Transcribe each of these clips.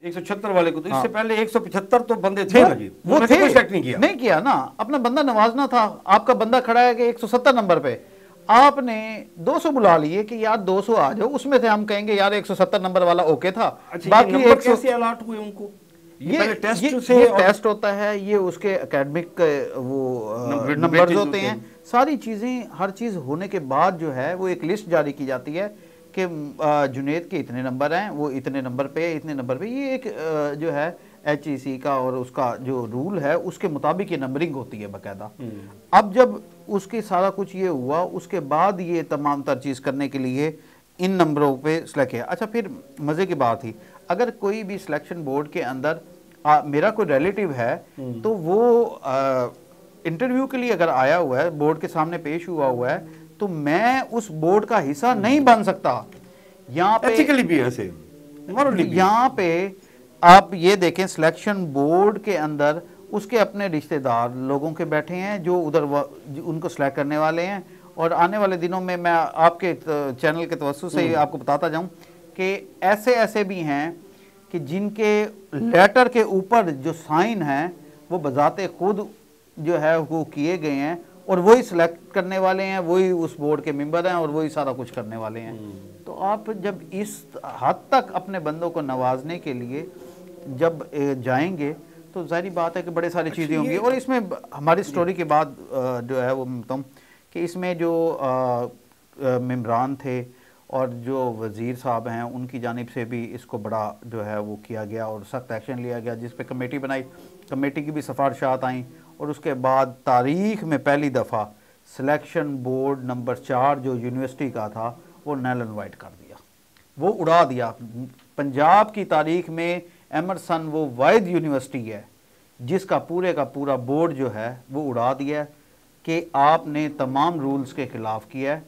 176 वाले को तो इससे पहले 175 तो बंदे थे ना जी, वो थे, कोई सेलेक्ट नहीं किया ना, अपना बंदा नवाजना था। आपका बंदा खड़ा है कि 170 नंबर पे, आपने 200 बुला लिए कि यार 200 आ जाओ, उसमें से हम कहेंगे यार 170 नंबर वाला ओके था। अच्छा, बाकी ये कैसे अलॉट हुए उनको? ये पहले टेस्ट से ये टेस्ट होता है, ये उसके एकेडमिक वो नंबर्स होते हैं, सारी चीज़ें, हर चीज़ होने के बाद जो है वो एक लिस्ट जारी की जाती है कि जुनेद के इतने नंबर हैं, वो इतने नंबर पे, इतने नंबर पे। ये एक जो है HEC का और उसका जो रूल है उसके मुताबिक ये नंबरिंग होती है बाकायदा। अब जब उसके सारा कुछ ये हुआ, उसके बाद ये तमाम तर चीज़ करने के लिए इन नंबरों पे सिलेक्ट किया। अच्छा, फिर मज़े की बात थी, अगर कोई भी सिलेक्शन बोर्ड के अंदर मेरा कोई रिलेटिव है तो वो इंटरव्यू के लिए अगर आया हुआ है, बोर्ड के सामने पेश हुआ हुआ है, तो मैं उस बोर्ड का हिस्सा नहीं बन सकता। यहाँ पे भी ऐसे यहाँ पे आप ये देखें, सिलेक्शन बोर्ड के अंदर उसके अपने रिश्तेदार लोगों के बैठे हैं जो उधर उनको सिलेक्ट करने वाले हैं। और आने वाले दिनों में मैं आपके चैनल के तवज्जुह से आपको बताता जाऊं कि ऐसे ऐसे भी हैं कि जिनके लेटर के ऊपर जो साइन हैं वो बजाते खुद जो है वो किए गए हैं, और वही सिलेक्ट करने वाले हैं, वही उस बोर्ड के मेंबर हैं और वही सारा कुछ करने वाले हैं। तो आप जब इस हद तक अपने बंदों को नवाजने के लिए जब जाएंगे तो जाहिर बात है कि बड़े सारी चीज़ें होंगी। और इसमें हमारी स्टोरी के बाद जो है वो बताऊँ कि इसमें जो मेम्बरान थे और जो वज़ीर साहब हैं उनकी जानिब से भी इसको बड़ा जो है वो किया गया और सख्त एक्शन लिया गया, जिस पे कमेटी बनाई, कमेटी की भी सिफारिशात आई। और उसके बाद तारीख़ में पहली दफ़ा सिलेक्शन बोर्ड नंबर 4 जो यूनिवर्सिटी का था वो नल एंड वाइट कर दिया, वो उड़ा दिया। पंजाब की तारीख़ में एमरसन वो वाहिद यूनिवर्सिटी है जिसका पूरे का पूरा बोर्ड जो है वो उड़ा दिया कि आपने तमाम रूल्स के ख़िलाफ़ किया है,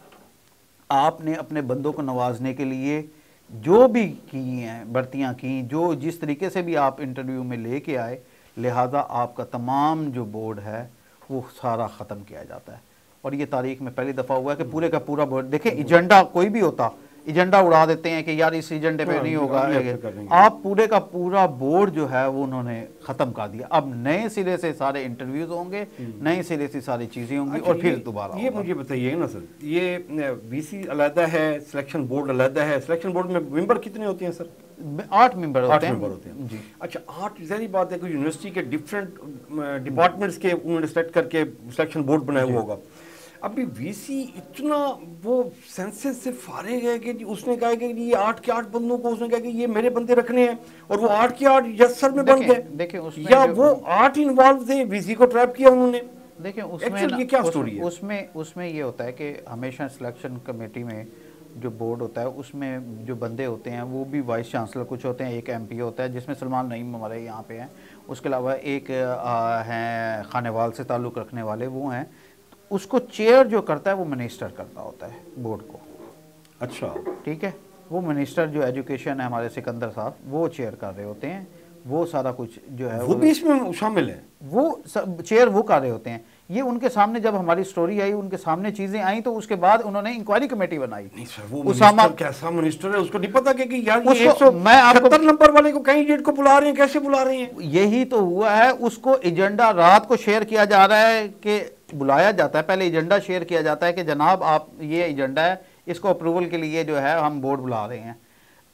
आपने अपने बंदों को नवाजने के लिए जो भी की हैं भर्तियाँ की, जो जिस तरीके से भी आप इंटरव्यू में लेके आए, लिहाजा आपका तमाम जो बोर्ड है वो सारा ख़त्म किया जाता है। और ये तारीख़ में पहली दफ़ा हुआ है कि पूरे का पूरा बोर्ड, देखें एजेंडा कोई भी होता, एजेंडा उड़ा देते हैं कि यार इस एजेंडे पे नहीं होगा, आप पूरे का पूरा बोर्ड जो है वो उन्होंने ख़त्म कर दिया। अब नए सिरे से सारे इंटरव्यूज़ होंगे, नए सिरे से सारी चीज़ें होंगी। और फिर दोबारा ये मुझे बताइए ना सर, ये वीसी अलग है, सिलेक्शन बोर्ड अलग है। सिलेक्शन बोर्ड में मेंबर कितने होते हैं सर? 8 मेंबर होते हैं जी। अच्छा, 8 जहरी बात है कि यूनिवर्सिटी के डिफरेंट डिपार्टमेंट्स के उन्होंने सेलेक्ट करके सिलेक्शन बोर्ड बनाया हुआ होगा। अभी वीसी इतना वो सेंसेस से फारिग है कि उसने कहा कि ये 8 के 8 बंदों को उसने कहा कि ये मेरे बंदे रखने हैं और वो 8 के 8 यस सर में बन गए, या वो 8 इन्वॉल्व थे, वीसी को ट्रैप किया उन्होंने। देखिए उसमें ये क्या स्टोरी है? उसमें ये होता है कि हमेशा सिलेक्शन कमेटी में जो बोर्ड होता है उसमें जो बंदे होते हैं वो भी वाइस चांसलर कुछ होते हैं, एक MP होता है जिसमें सलमान नईम हमारे यहाँ पे हैं, उसके अलावा एक हैं खानेवाल से ताल्लुक़ रखने वाले वो हैं, उसको चेयर जो करता है वो मिनिस्टर करता होता है बोर्ड को। अच्छा, ठीक है, वो मिनिस्टर जो एजुकेशन है हमारे सिकंदर साहब वो चेयर कर रहे होते हैं, वो सारा कुछ जो है वो भी इसमें शामिल है, वो चेयर वो कर रहे होते हैं। ये उनके सामने जब हमारी स्टोरी आई, उनके सामने चीजें आई तो उसके बाद उन्होंने इंक्वायरी कमेटी बनाई। नहीं सर, वो उसामा कैसा मिनिस्टर है, उसको नहीं पता कि यार ये 170 नंबर वाले को कैंडिडेट को बुला रहे हैं, कैसे बुला रहे हैं? यही तो हुआ है, उसको एजेंडा रात को शेयर किया जा रहा है कि बुलाया जाता है, पहले एजेंडा शेयर किया जाता है कि जनाब आप ये एजेंडा है, इसको अप्रूवल के लिए जो है हम बोर्ड बुला रहे हैं।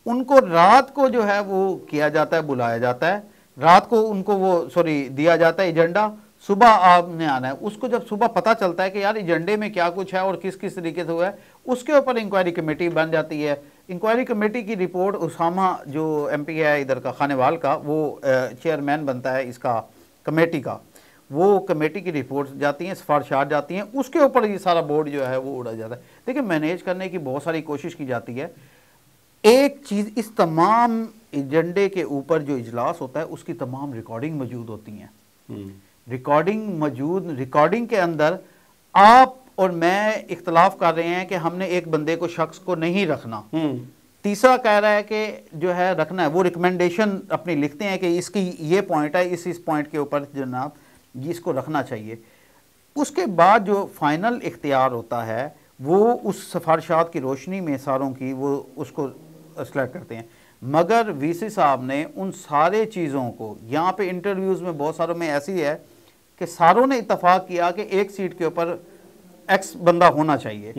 उनको रात को जो है वो किया जाता है, बुलाया जाता है, रात को उनको वो दिया जाता है एजेंडा, सुबह आपने आना है। उसको जब सुबह पता चलता है कि यार एजेंडे में क्या कुछ है और किस किस तरीके से हुआ है, उसके ऊपर इंक्वायरी कमेटी बन जाती है। इंक्वायरी कमेटी की रिपोर्ट उसामा जो MP है इधर का खानेवाल का, वो चेयरमैन बनता है इसका कमेटी का, वो कमेटी की रिपोर्ट जाती हैं, सिफारिशात जाती हैं, उसके ऊपर ये सारा बोर्ड जो है वो उड़ा जाता है। देखिए मैनेज करने की बहुत सारी कोशिश की जाती है। एक चीज़, इस तमाम एजेंडे के ऊपर जो इजलास होता है उसकी तमाम रिकॉर्डिंग मौजूद होती हैं। रिकॉर्डिंग के अंदर आप और मैं इख्तलाफ कर रहे हैं कि हमने एक बंदे को, शख्स को नहीं रखना, तीसरा कह रहा है कि जो है रखना है, वो रिकमेंडेशन अपनी लिखते हैं कि इसकी ये पॉइंट है, इस पॉइंट के ऊपर जनाब इसको रखना चाहिए। उसके बाद जो फाइनल इख्तियार होता है वो उस सिफारिशात की रोशनी में सारों की वो उसको सेलेक्ट करते हैं। मगर वीसी साहब ने उन सारे चीज़ों को, यहाँ पे इंटरव्यूज़ में बहुत सारों में ऐसी है कि सारों ने इत्तेफाक किया कि एक सीट के ऊपर एक्स बंदा होना चाहिए,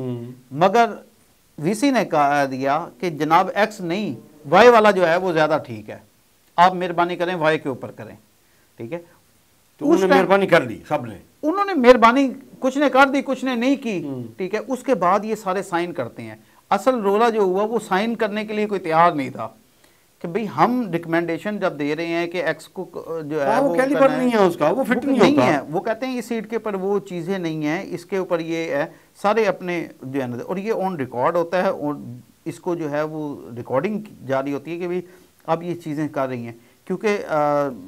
मगर वीसी ने कहा दिया कि जनाब एक्स नहीं, वाई वाला जो है वो ज़्यादा ठीक है, आप मेहरबानी करें वाई के ऊपर करें, ठीक है। तो उन्होंने मेहरबानी कर ली, सब ने, उन्होंने मेहरबानी कुछ ने कर दी, कुछ ने नहीं की, ठीक है। उसके बाद ये सारे साइन करते हैं। असल रोला जो हुआ वो साइन करने के लिए कोई तैयार नहीं था कि भाई हम रिकमेंडेशन जब दे रहे हैं कि एक्स को जो है वो कैलिबर नहीं है उसका, वो फिट नहीं होता है, वो कहते हैं इस सीट के ऊपर वो चीज़ें नहीं हैं, इसके ऊपर ये है, सारे अपने जो है ना, और ये ऑन रिकॉर्ड होता है और इसको जो है वो रिकॉर्डिंग जारी होती है कि भाई अब ये चीज़ें कर रही हैं। क्योंकि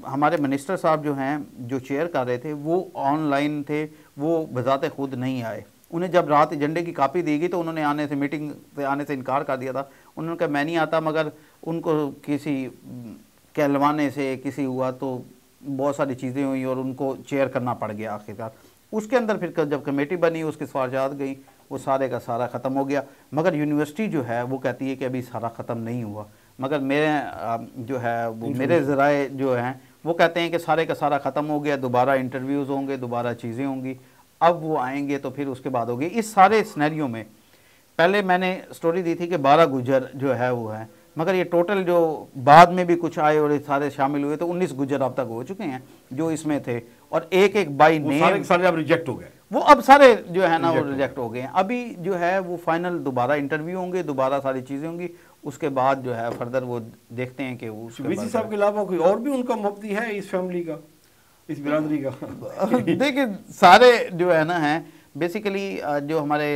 हमारे मिनिस्टर साहब जो हैं, जो चेयर कर रहे थे, वो ऑनलाइन थे, वो बजाते खुद नहीं आए। उन्हें जब रात एजेंडे की कापी दी गई तो उन्होंने आने से, मीटिंग से आने से इनकार कर दिया था। उन्होंने कहा मैं नहीं आता, मगर उनको किसी कहलवाने से किसी हुआ तो बहुत सारी चीज़ें हुई और उनको चेयर करना पड़ गया आखिरकार। उसके अंदर फिर जब कमेटी बनी, उसके सिफारिशात गई, वो सारे का सारा ख़त्म हो गया। मगर यूनिवर्सिटी जो है वो कहती है कि अभी सारा ख़त्म नहीं हुआ। मगर मेरे जो है वो मेरे ज़राए जो हैं वो कहते हैं कि सारे का सारा ख़त्म हो गया, दोबारा इंटरव्यूज़ होंगे, दोबारा चीज़ें होंगी, अब वो आएंगे तो फिर उसके बाद होगी। इस सारे सिनेरियो में पहले मैंने स्टोरी दी थी कि 12 गुजर जो है वो है, मगर ये टोटल जो बाद में भी कुछ आए और ये सारे शामिल हुए तो 19 गुजर अब तक हो चुके हैं जो इसमें थे, और एक एक बाई नेम सारे अब रिजेक्ट हो गए, वो अब सारे जो है ना वो रिजेक्ट हो गए हैं। अभी जो है वो फाइनल दोबारा इंटरव्यू होंगे, दोबारा सारी चीज़ें होंगी, उसके बाद जो है फर्दर वो देखते हैं कि वो वीसी साहब के अलावा कोई और भी उनका मुफ्ती है इस फैमिली का, इस बिरादरी का? देखिए सारे जो है ना हैं बेसिकली जो हमारे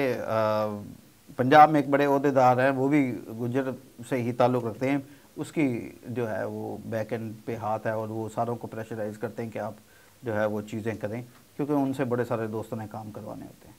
पंजाब में एक बड़े ओहदेदार हैं वो भी गुजर से ही ताल्लुक़ रखते हैं, उसकी जो है वो बैक एंड पे हाथ है और वो सारों को प्रेशराइज करते हैं कि आप जो है वो चीज़ें करें, क्योंकि उनसे बड़े सारे दोस्तों ने काम करवाने होते हैं।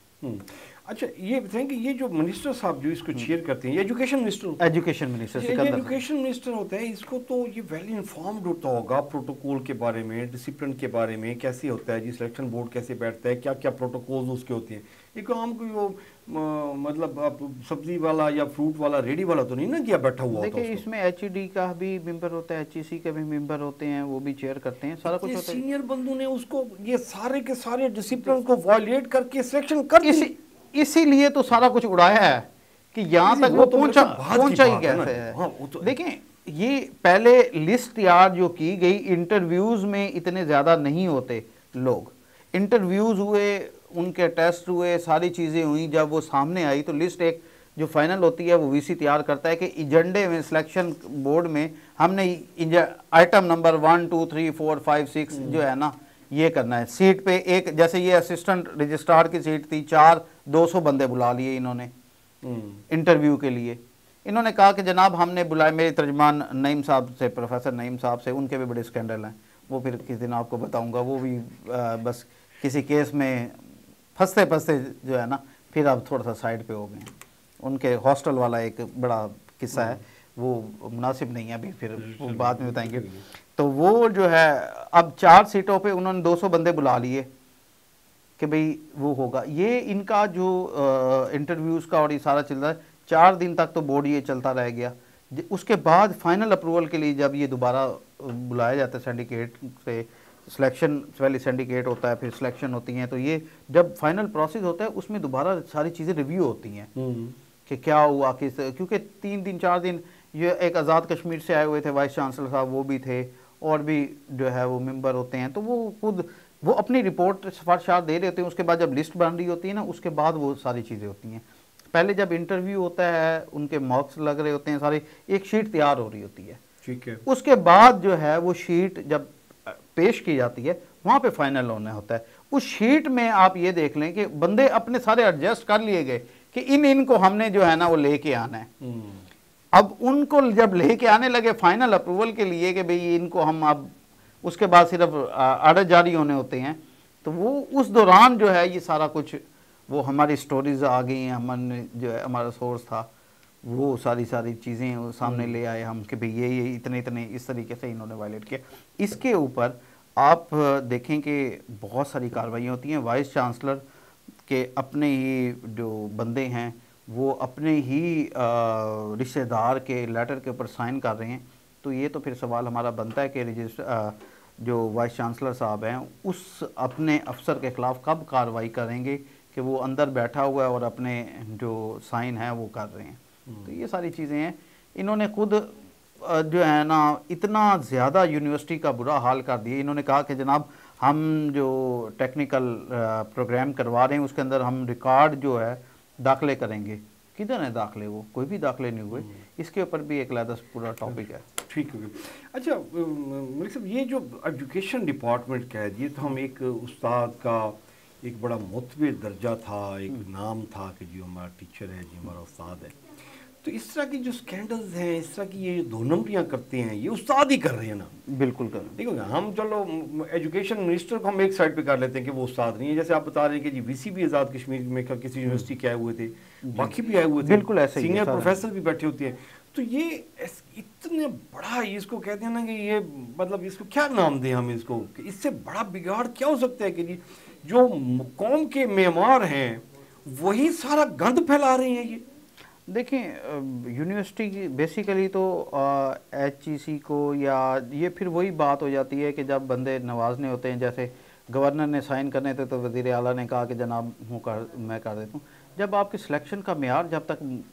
अच्छा ये बताएं कि ये जो मिनिस्टर साहब जो इसको चेयर करते हैं, ये education minister, education minister education minister होता है, इसको तो ये वेल इन्फॉर्म्ड होता होगा प्रोटोकॉल के बारे में, डिसिप्लिन के बारे में, कैसे होता है जी सिलेक्शन बोर्ड कैसे बैठता है, क्या क्या प्रोटोकॉल्स उसके होते हैं। एक आम कोई वो मतलब आप सब्जी वाला या फ्रूट वाला रेडी वाला तो नहीं ना किया बैठा हुआ होता है। देखिए इसमें एचईडी का भी मेंबर होता है, एचईसी के भी मेंबर होते हैं, वो भी चेयर करते हैं, सारा कुछ होता है। सीनियर बंदू ने उसको ये सारे के सारे डिसिप्लिन को वायलेट करके सिलेक्शन कर दी, इसीलिए तो सारा कुछ उड़ाया है कि यहाँ तक वो पहुंचा ही कैसे है। देखें ये पहले लिस्ट यार जो की गई, इंटरव्यूज में इतने ज़्यादा नहीं होते लोग, इंटरव्यूज हुए, उनके टेस्ट हुए, सारी चीज़ें हुई, जब वो सामने आई तो लिस्ट एक जो फाइनल होती है वो वीसी तैयार करता है कि एजेंडे में सिलेक्शन बोर्ड में हमने आइटम नंबर 1 2 3 4 5 6 जो है ना ये करना है। सीट पे एक, जैसे ये असिस्टेंट रजिस्ट्रार की सीट थी, 200 बंदे बुला लिए इन्होंने इंटरव्यू के लिए। इन्होंने कहा कि जनाब हमने बुलाए, मेरे तर्जमान नईम साहब से, प्रोफेसर नईम साहब से, उनके भी बड़े स्कैंडल हैं, वो फिर किस दिन आपको बताऊंगा, वो भी बस किसी केस में फंसते फंसते जो है ना फिर अब थोड़ा सा साइड पे हो गए हैं। उनके हॉस्टल वाला एक बड़ा किस्सा है, वो मुनासिब नहीं है अभी, फिर वो बाद में बताएंगे। तो वो जो है अब 4 सीटों पे उन्होंने 200 बंदे बुला लिए कि भाई वो होगा। ये इनका जो इंटरव्यूज़ का और ये सारा चल रहा है, 4 दिन तक तो बोर्ड ये चलता रह गया। उसके बाद फाइनल अप्रूवल के लिए जब ये दोबारा बुलाया जाता है सिंडिकेट से, सिलेक्शन पहले सिंडिकेट होता है, फिर सिलेक्शन होती हैं, तो ये जब फाइनल प्रोसेस होता है उसमें दोबारा सारी चीज़ें रिव्यू होती हैं कि क्या हुआ, किस, क्योंकि 3 दिन 4 दिन ये एक आज़ाद कश्मीर से आए हुए थे वाइस चांसलर साहब, वो भी थे, और भी जो है वो मेंबर होते हैं, तो वो खुद वो अपनी रिपोर्ट सिफारिशात दे रहे होते हैं। उसके बाद जब लिस्ट बन रही होती है ना, उसके बाद वो सारी चीज़ें होती हैं। पहले जब इंटरव्यू होता है, उनके मॉक्स लग रहे होते हैं, सारी एक शीट तैयार हो रही होती है, ठीक है। उसके बाद जो है वो शीट जब पेश की जाती है वहाँ पे फाइनल होना होता है। उस शीट में आप ये देख लें कि बंदे अपने सारे एडजस्ट कर लिए गए कि इनको हमने जो है ना वो लेके आना है। अब उनको जब लेके आने लगे फाइनल अप्रूवल के लिए कि भाई इनको हम, अब उसके बाद सिर्फ आर्डर जारी होने होते हैं, तो वो उस दौरान जो है ये सारा कुछ वो हमारी स्टोरीज आ गई हैं, हमने जो है हमारा सोर्स था वो सारी चीज़ें सामने ले आए हम कि भाई ये इतने इस तरीके से इन्होंने वायलेट किया। इसके ऊपर आप देखें कि बहुत सारी कार्रवाइयाँ होती हैं। वाइस चांसलर के अपने ही जो बंदे हैं वो अपने ही रिश्तेदार के लेटर के ऊपर साइन कर रहे हैं, तो ये तो फिर सवाल हमारा बनता है कि जो वाइस चांसलर साहब हैं उस अपने अफसर के ख़िलाफ़ कब कार्रवाई करेंगे कि वो अंदर बैठा हुआ है और अपने जो साइन है वो कर रहे हैं। तो ये सारी चीज़ें हैं। इन्होंने खुद जो है ना इतना ज़्यादा यूनिवर्सिटी का बुरा हाल कर दिया। इन्होंने कहा कि जनाब हम जो टेक्निकल प्रोग्राम करवा रहे हैं उसके अंदर हम रिकॉर्ड जो है दाखिले करेंगे। किधर है दाखिले? वो कोई भी दाखिले नहीं हुए। इसके ऊपर भी एक अलग पूरा टॉपिक है। ठीक है। अच्छा मलिक साहब, ये जो एजुकेशन डिपार्टमेंट कह दिए तो हम एक उस्ताद का एक बड़ा मुतबर दर्जा था, एक नाम था कि जी हमारा टीचर है, जी हमारा उस्ताद है। तो इस तरह की जो स्कैंडल्स हैं, इस तरह की ये दो नंबरियाँ करते हैं, ये उस्ताद ही कर रहे हैं ना। बिल्कुल कर ठीक है। हम चलो एजुकेशन मिनिस्टर को हम एक साइड पे कर लेते हैं कि वो उस्ताद नहीं है। जैसे आप बता रहे हैं कि जी वीसी भी आज़ाद कश्मीर में किसी यूनिवर्सिटी के आए हुए थे, बाकी भी आए हुए थे, बिल्कुल ऐसे सीनियर प्रोफेसर भी बैठे होते हैं। तो ये इतने बड़ा, इसको कहते हैं ना कि ये मतलब इसको क्या नाम दें हम इसको, कि इससे बड़ा बिगाड़ क्या हो सकता है कि जी जो कौम के मेमार हैं वही सारा गंद फैला रहे हैं। ये देखें यूनिवर्सिटी की बेसिकली तो HEC को, या ये फिर वही बात हो जाती है कि जब बंदे नवाजने होते हैं, जैसे गवर्नर ने साइन करने थे तो वज़ीर आला ने कहा कि जनाब मैं कर देता हूँ। जब आपकी सिलेक्शन का मेयार जब तक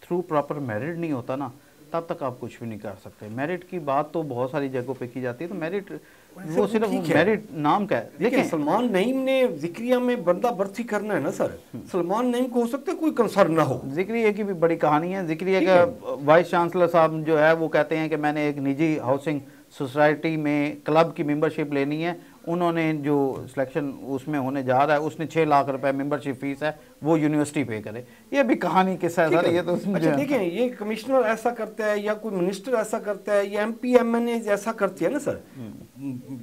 थ्रू प्रॉपर मेरिट नहीं होता ना, तब तक आप कुछ भी नहीं कर सकते। मेरिट की बात तो बहुत सारी जगहों पे की जाती है, तो मेरिट वो सिर्फ मेरिट नाम का है। देखिए सलमान नईम ने जिक्रिया में बंदा भर्ती करना है ना सर, सलमान नईम को हो सकता है कोई कंसर्न ना हो। जिक्रिया की भी बड़ी कहानी है। जिक्रिया का वाइस चांसलर साहब जो है वो कहते हैं कि मैंने एक निजी हाउसिंग सोसाइटी में क्लब की मेंबरशिप लेनी है। उन्होंने जो सिलेक्शन उसमें होने जा रहा है, उसने 6 लाख रुपए मेंबरशिप फीस है, वो यूनिवर्सिटी पे करे। ये भी कहानी किस्सा है सर। ये तो अच्छा देखें, ये कमिश्नर ऐसा करता है या कोई मिनिस्टर ऐसा करता है या MP MNA ऐसा करती है ना सर,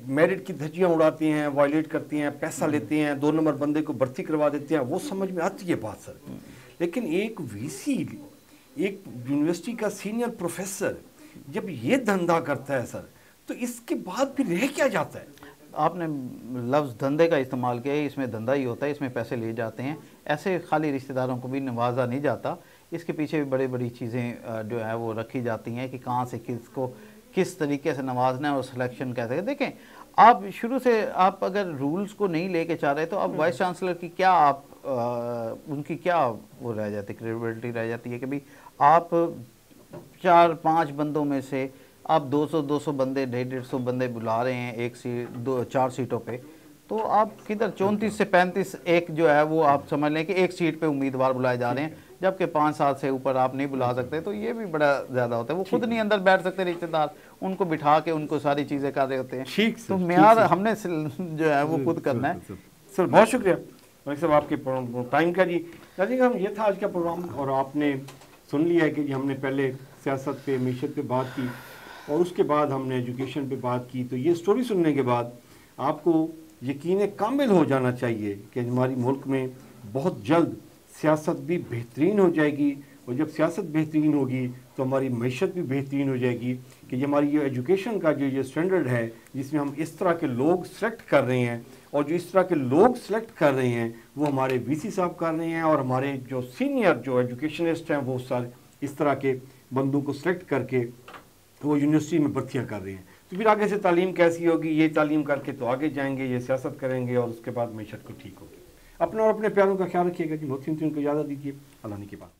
मेरिट की धज्जियां उड़ाती हैं, वायलेट करती हैं, पैसा लेते हैं, 2 नंबर बंदे को भर्ती करवा देते हैं, वो समझ में आती है बात सर। लेकिन एक VC, एक यूनिवर्सिटी का सीनियर प्रोफेसर जब ये धंधा करता है सर, तो इसके बाद फिर रह क्या जाता है? आपने लफ्ज़ धंधे का इस्तेमाल किया है, इसमें धंधा ही होता है, इसमें पैसे लिए जाते हैं। ऐसे खाली रिश्तेदारों को भी नवाजा नहीं जाता, इसके पीछे भी बड़ी बड़ी चीज़ें जो है वो रखी जाती हैं कि कहाँ से किसको किस तरीके से नवाजना है और सिलेक्शन कैसे है। देखें आप शुरू से आप अगर रूल्स को नहीं लेके चाह रहे तो आप वाइस चांसलर की क्या आप उनकी क्या वो रह जाती, क्रेडिबिलिटी रह जाती है कि भाई आप 4-5 बंदों में से आप 200 बंदे 150 बंदे बुला रहे हैं एक सीट 4 सीटों पे, तो आप किधर 34 से 35 एक जो है वो आप समझ लें कि एक सीट पे उम्मीदवार बुलाए जा रहे हैं, जबकि 5-7 से ऊपर आप नहीं बुला सकते। तो ये भी बड़ा ज़्यादा होता है। वो खुद नहीं अंदर बैठ सकते रिश्तेदार, उनको बिठा के उनको सारी चीज़ें कर रहे होते हैं। तो मेयार हमने जो है वो खुद करना है। सर बहुत शुक्रिया मलिक साहब आपके टाइम का। जी हम ये था आज का प्रोग्राम, और आपने सुन लिया है कि जी हमने पहले सियासत पे, मीशत पे बात की और उसके बाद हमने एजुकेशन पे बात की। तो ये स्टोरी सुनने के बाद आपको यकीन कामिल हो जाना चाहिए कि हमारी मुल्क में बहुत जल्द सियासत भी बेहतरीन हो जाएगी, और जब सियासत बेहतरीन होगी तो हमारी मैशत भी बेहतरीन हो जाएगी। कि हमारी ये एजुकेशन का जो ये स्टैंडर्ड है, जिसमें हम इस तरह के लोग सेलेक्ट कर रहे हैं, और जो इस तरह के लोग सेलेक्ट कर रहे हैं वो हमारे VC साहब कर रहे हैं, और हमारे जो सीनियर जो एजुकेशनिस्ट हैं वो सारे इस तरह के बंदों को सेलेक्ट करके वो यूनिवर्सिटी में भर्तियाँ कर रहे हैं। तो फिर आगे से तालीम कैसी होगी, ये तालीम करके तो आगे जाएंगे, ये सियासत करेंगे, और उसके बाद मैशत को ठीक होगी। अपना और अपने प्यारों का ख्याल रखिएगा जी। बहुत सी उनको इजाज़त दीजिए। अल्लाह के बाद।